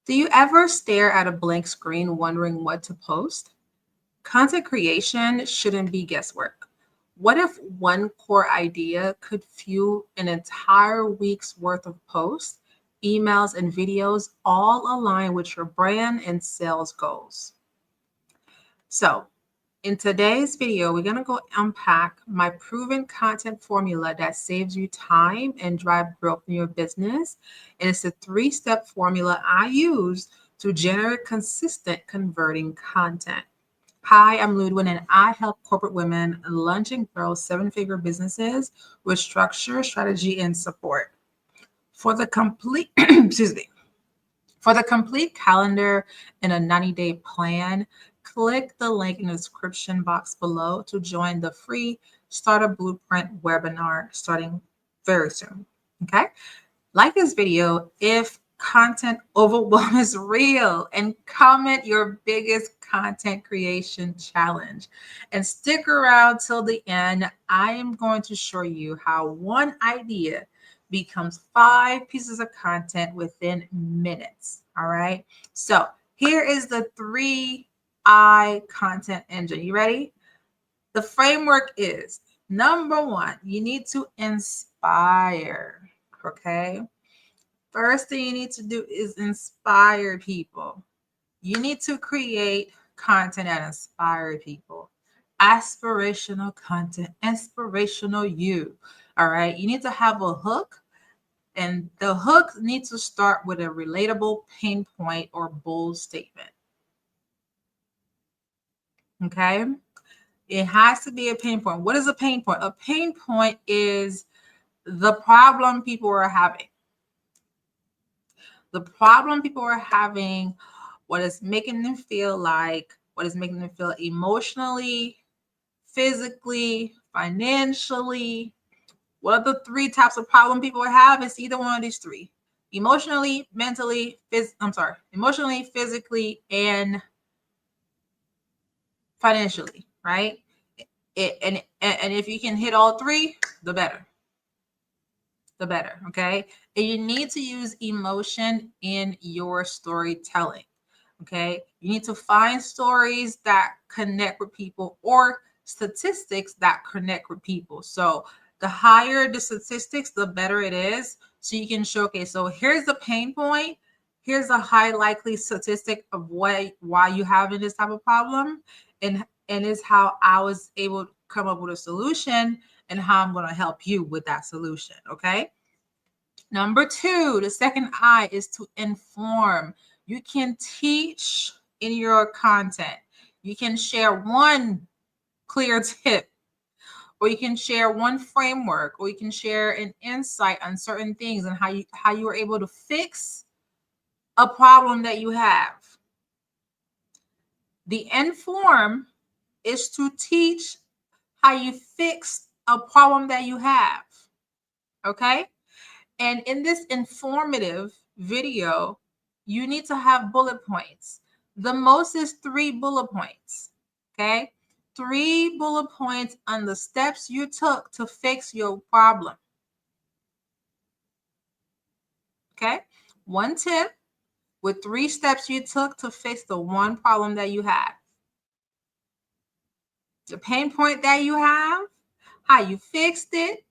Do you ever stare at a blank screen wondering what to post? Content creation shouldn't be guesswork. What if one core idea could fuel an entire week's worth of posts, emails, and videos all align with your brand and sales goals? So, in today's video, we're going to go unpack my proven content formula that saves you time and drive growth in your business. And it's a three-step formula I use to generate consistent converting content. Hi, I'm Loudwine, and I help corporate women launch and grow seven-figure businesses with structure, strategy, and support. For the complete, excuse me, for the complete calendar and a 90-day plan, click the link in the description box below to join the free Starter Blueprint webinar starting very soon. Okay? Like this video if content overwhelm is real, and comment your biggest content creation challenge. And stick around till the end. I am going to show you how one idea becomes 5 pieces of content within minutes. All right. So here is the 3I content engine. You ready? The framework is number 1, you need to inspire. Okay. First thing you need to do is inspire people. You need to create content that inspires people. Aspirational content, inspirational you. All right. You need to have a hook, and the hook needs to start with a relatable pain point or bold statement. Okay. It has to be a pain point. What is a pain point? A pain point is the problem people are having. The problem people are having, what is making them feel like, what is making them feel emotionally, physically, financially. What are the 3 types of problem people have? It's either one of these 3. Emotionally, mentally, emotionally, physically, and financially, right? And if you can hit all 3, the better. The better, okay? And you need to use emotion in your storytelling, okay? You need to find stories that connect with people or statistics that connect with people. So the higher the statistics, the better it is. So you can showcase. So here's the pain point. Here's a high likely statistic of why you having this type of problem, and is how I was able to come up with a solution and how I'm going to help you with that solution. Okay. Number 2, the second I is to inform. You can teach in your content. You can share one clear tip, or you can share one framework, or you can share an insight on certain things and how you were able to fix a problem that you have. The inform is to teach how you fix a problem that you have. Okay? And in this informative video, you need to have bullet points. The most is 3 bullet points. Okay? 3 bullet points on the steps you took to fix your problem. Okay? 1 tip with 3 steps you took to fix the one problem that you have. The pain point that you have, how you fixed it,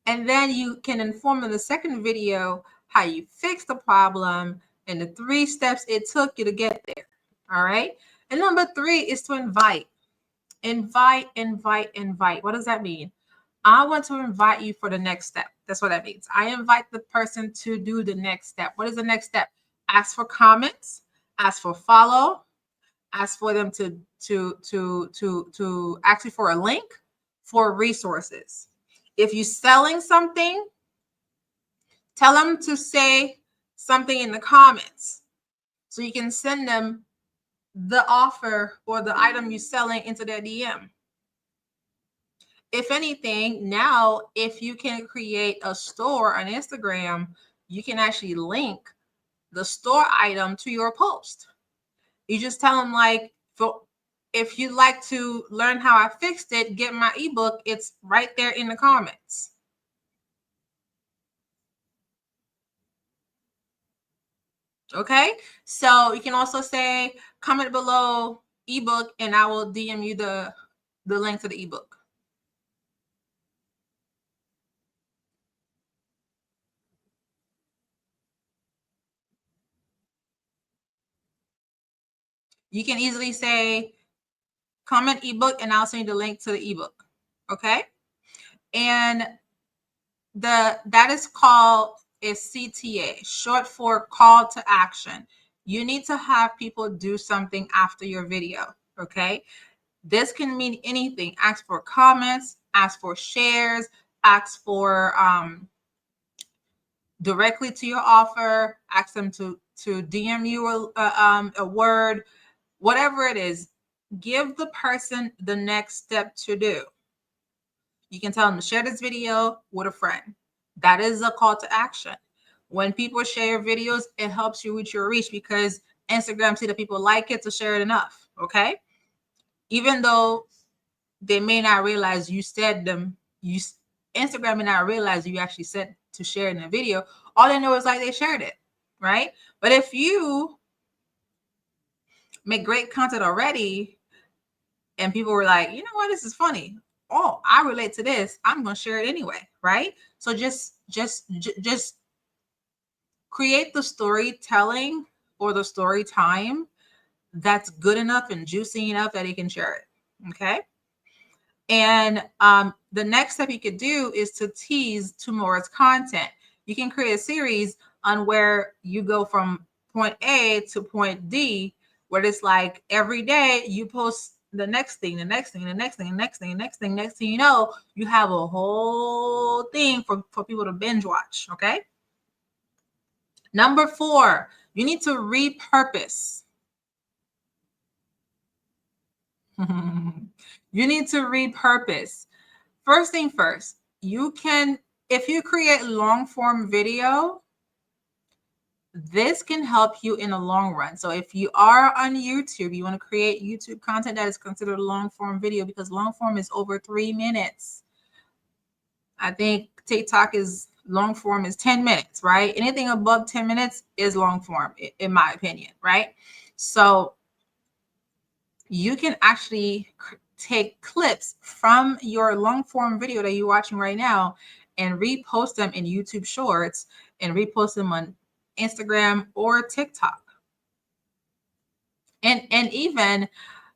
and then you can inform in the second video how you fix the problem and the 3 steps it took you to get there. All right. And number 3 is to invite. Invite. What does that mean? I want to invite you for the next step. That's what that means. I invite the person to do the next step. What is the next step? Ask for comments, ask for follow, ask for them to actually for a link for resources. If you're selling something, tell them to say something in the comments so you can send them the offer or the item you're selling into their DM. If anything, now, if you can create a store on Instagram, you can actually link the store item to your post. You just tell them, like, if you'd like to learn how I fixed it, get my ebook. It's right there in the comments. Okay, so you can also say comment below ebook and I will DM you the link to the ebook. You can easily say comment ebook and I'll send you the link to the ebook. Okay, and that is called a CTA, short for call to action. You need to have people do something after your video. Okay, this can mean anything. Ask for comments, ask for shares, ask for directly to your offer, ask them to DM you a word, whatever it is. Give the person the next step to do. You can tell them to share this video with a friend. That is a call to action. When people share videos, it helps you with your reach because Instagram see that people like it to share it enough. Okay, even though they may not realize you said them, Instagram may not realize you actually said to share it in a video. All they know is like they shared it, right? But if you make great content already and people were like, you know what, this is funny. Oh, I relate to this. I'm gonna share it anyway, right? So just create the storytelling or the story time that's good enough and juicy enough that he can share it. Okay. And the next step you could do is to tease tomorrow's content. You can create a series on where you go from point A to point D, where it's like every day you post the next thing, the next thing, the next thing, the next thing, the next thing, next thing you know, you have a whole thing for people to binge watch. Okay. Number 4, you need to repurpose. You need to repurpose. First thing first, you can, if you create long form video, this can help you in the long run. So if you are on YouTube, you want to create YouTube content that is considered long form video because long form is over 3 minutes. I think TikTok is long form is 10 minutes, right? Anything above 10 minutes is long form, in my opinion, right? So you can actually take clips from your long form video that you're watching right now and repost them in YouTube Shorts and repost them on Instagram or TikTok. And even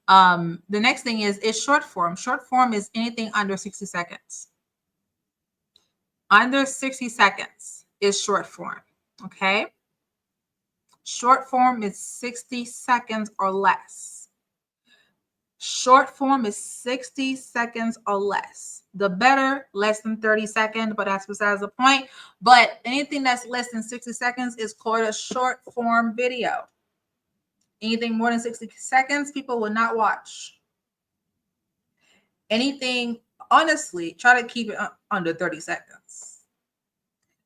the next thing is short form. Short form is anything under 60 seconds. Under 60 seconds is short form. Okay. Short form is 60 seconds or less. Short form is 60 seconds or less. The better, less than 30 seconds, but that's besides the point. But anything that's less than 60 seconds is called a short form video. Anything more than 60 seconds, people will not watch. Anything, honestly, try to keep it under 30 seconds.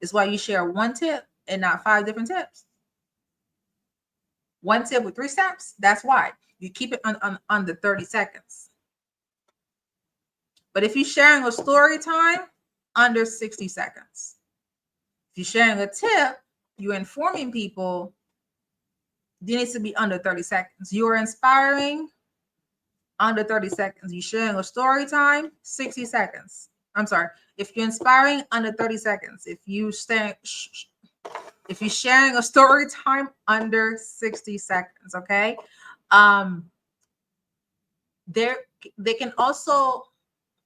It's why you share one tip and not 5 different tips. One tip with 3 steps, that's why. You keep it under 30 seconds. But if you're sharing a story time, under 60 seconds. If you're sharing a tip, you're informing people, it needs to be under 30 seconds. You're inspiring, under 30 seconds. You're sharing a story time, 60 seconds. I'm sorry. If you're inspiring, under 30 seconds. If you're sharing a story time, under 60 seconds. Okay. They can also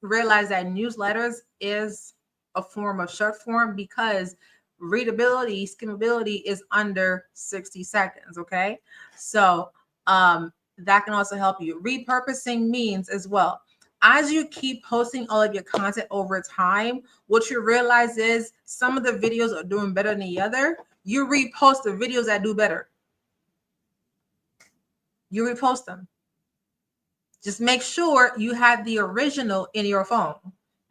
realize that newsletters is a form of short form because readability, skimmability is under 60 seconds. Okay. So that can also help you. Repurposing means as well. As you keep posting all of your content over time, what you realize is some of the videos are doing better than the other. You repost the videos that do better. You repost them. Just make sure you have the original in your phone.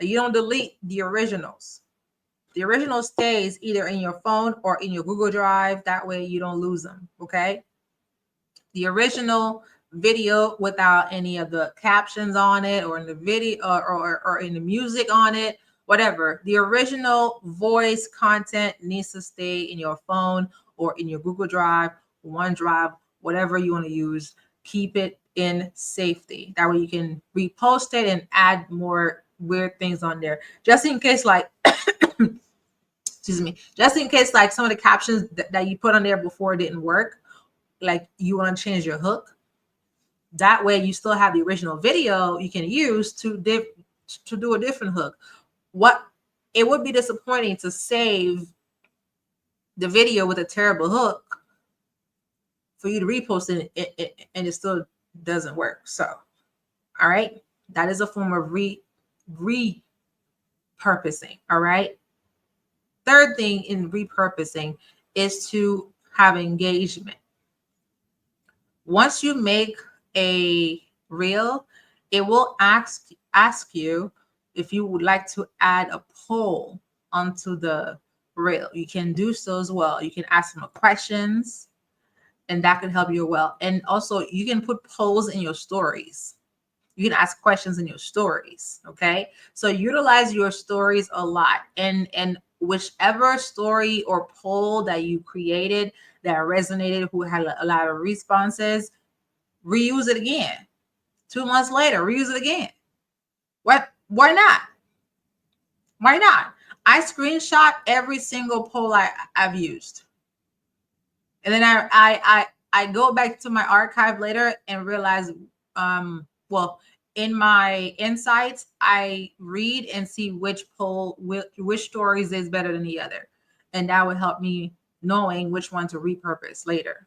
You don't delete the originals. The original stays either in your phone or in your Google Drive. That way you don't lose them. Okay. The original video without any of the captions on it or in the video or in the music on it, whatever. The original voice content needs to stay in your phone or in your Google Drive, OneDrive, whatever you want to use. Keep it in safety. That way you can repost it and add more weird things on there. Just in case, like, excuse me, just in case, like, some of the captions that you put on there before didn't work, like you want to change your hook. That way you still have the original video you can use to do a different hook. What it would be disappointing to save the video with a terrible hook for you to repost it and it still doesn't work. So, all right, that is a form of repurposing. All right. Third thing in repurposing is to have engagement. Once you make a reel, it will ask you if you would like to add a poll onto the reel. You can do so as well. You can ask them questions, and that can help you well. And also, you can put polls in your stories. You can ask questions in your stories. Okay, so utilize your stories a lot, and whichever story or poll that you created that resonated, who had a lot of responses, reuse it again. 2 months later, reuse it again. What? Why not? Why not? I screenshot every single poll I've used, and then I go back to my archive later and realize, well, in my insights, I read and see which poll, which stories is better than the other, and that would help me knowing which one to repurpose later.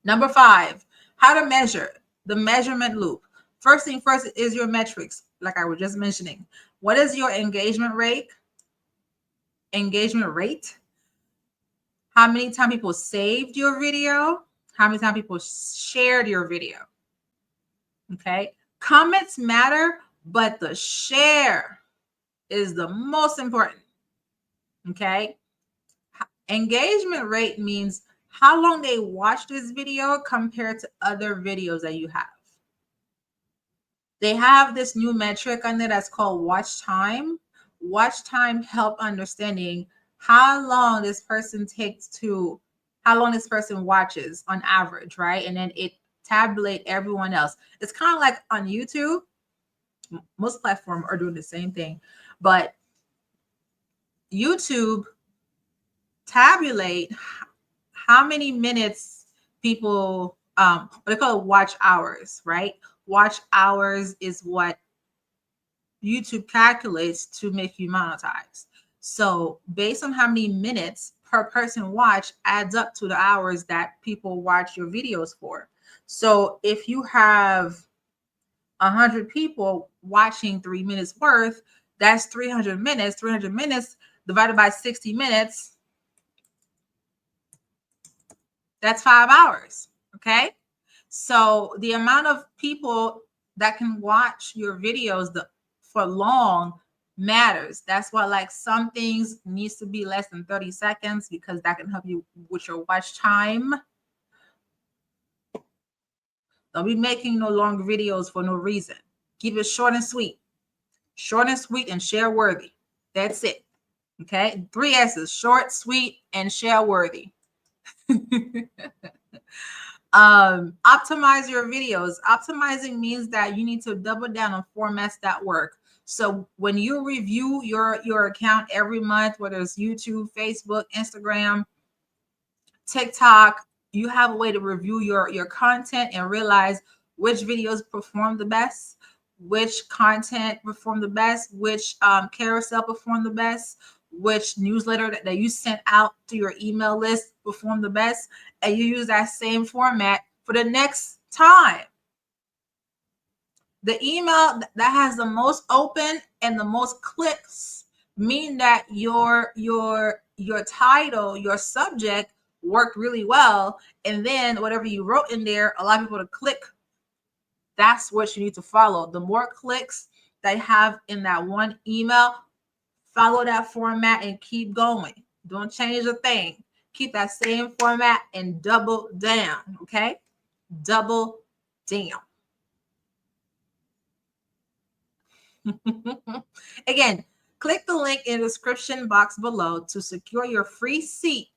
Number 5, how to measure. The measurement loop. First thing first is your metrics, like I was just mentioning. What is your engagement rate? Engagement rate. How many times people saved your video? How many times people shared your video? Okay. Comments matter, but the share is the most important. Okay. Engagement rate means how long they watch this video compared to other videos that you have. They have this new metric on there that's called watch time. Watch time help understanding how long this person watches on average, right? And then it tabulate everyone else. It's kind of like on YouTube. Most platforms are doing the same thing, but YouTube tabulate how many minutes people, what they call watch hours, right? Watch hours is what YouTube calculates to make you monetize. So based on how many minutes per person watch adds up to the hours that people watch your videos for. So if you have 100 people watching 3 minutes worth, that's 300 minutes. 300 minutes divided by 60 minutes, that's 5 hours. Okay. So the amount of people that can watch your videos for long matters. That's why, like, some things needs to be less than 30 seconds because that can help you with your watch time. Don't be making no long videos for no reason. Keep it short and sweet. Short and sweet and share worthy. That's it. Okay. 3 S's: short, sweet, and share worthy. Optimize your videos. Optimizing means that you need to double down on formats that work. So when you review your account every month, whether it's YouTube, Facebook, Instagram, TikTok, you have a way to review your content and realize which videos perform the best, which content perform the best, which carousel perform the best, which newsletter that you sent out to your email list perform the best, and you use that same format for the next time. The email that has the most open and the most clicks mean that your title, your subject worked really well, and then whatever you wrote in there, a lot of people to click. That's what you need to follow. The more clicks they have in that one email, follow that format and keep going. Don't change a thing. Keep that same format and double down. Okay? Double down. Again, click the link in the description box below to secure your free seat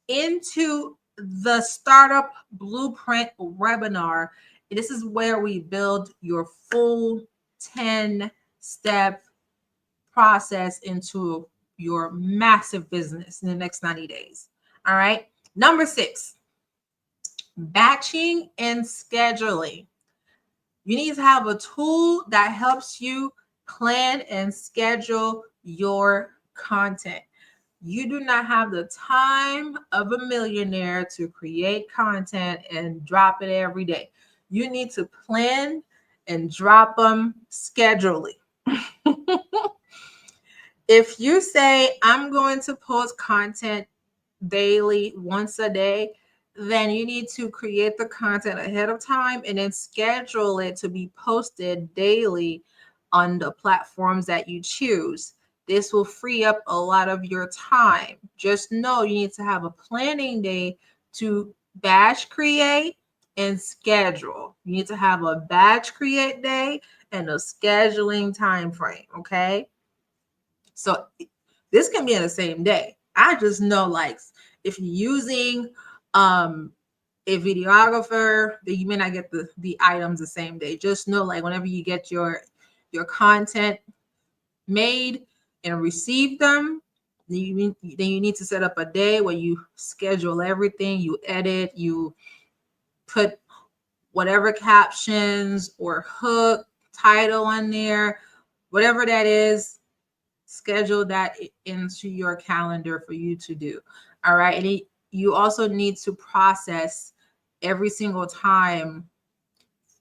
into the Startup Blueprint webinar. This is where we build your full 10-step process into your massive business in the next 90 days. All right. Number 6, batching and scheduling. You need to have a tool that helps you plan and schedule your content. You do not have the time of a millionaire to create content and drop it every day. You need to plan and drop them schedulely. If you say, I'm going to post content daily, once a day, then you need to create the content ahead of time and then schedule it to be posted daily on the platforms that you choose. This will free up a lot of your time. Just know you need to have a planning day to batch create and schedule. You need to have a batch create day and a scheduling time frame, okay? So this can be in the same day. I just know, like, if you're using a videographer, that you may not get the items the same day. Just know, like, whenever you get your content made and receive them, then you need to set up a day where you schedule everything, you edit, you put whatever captions or hook title on there, whatever that is. Schedule that into your calendar for you to do. All right. And you also need to process every single time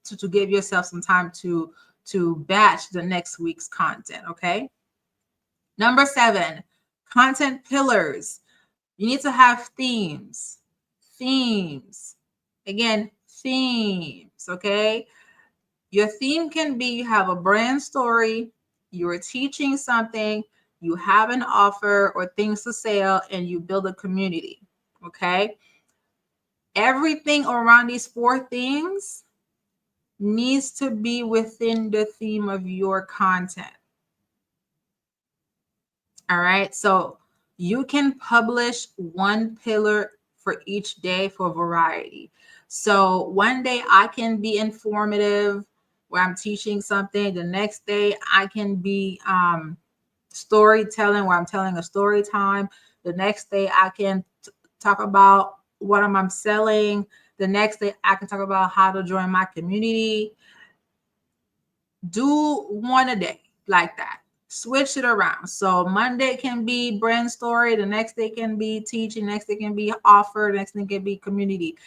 to give yourself some time to batch the next week's content. Okay. Number 7, content pillars. You need to have themes. Themes. Again, themes. Okay. Your theme can be, you have a brand story, you're teaching something, you have an offer or things to sell, and you build a community. Okay. Everything around these 4 things needs to be within the theme of your content. All right. So you can publish one pillar for each day for variety. So one day I can be informative where I'm teaching something. The next day I can be storytelling where I'm telling a story time. The next day I can talk about what I'm selling. The next day I can talk about how to join my community. Do one a day like that. Switch it around. So Monday can be brand story, the next day can be teaching, next day can be offer, the next day can be community,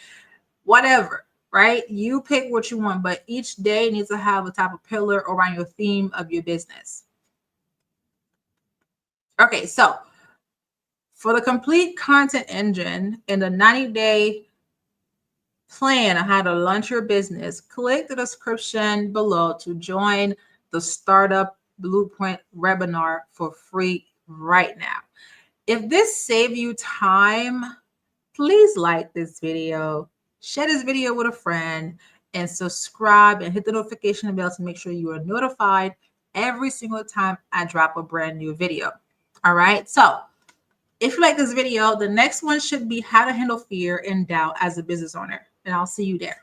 whatever, right? You pick what you want, but each day needs to have a type of pillar around your theme of your business. Okay, so for the complete content engine and the 90-day plan on how to launch your business, click the description below to join the Startup Blueprint webinar for free right now. If this saved you time, please like this video, share this video with a friend, and subscribe and hit the notification bell to make sure you are notified every single time I drop a brand new video. All right. So if you like this video, the next one should be how to handle fear and doubt as a business owner. And I'll see you there.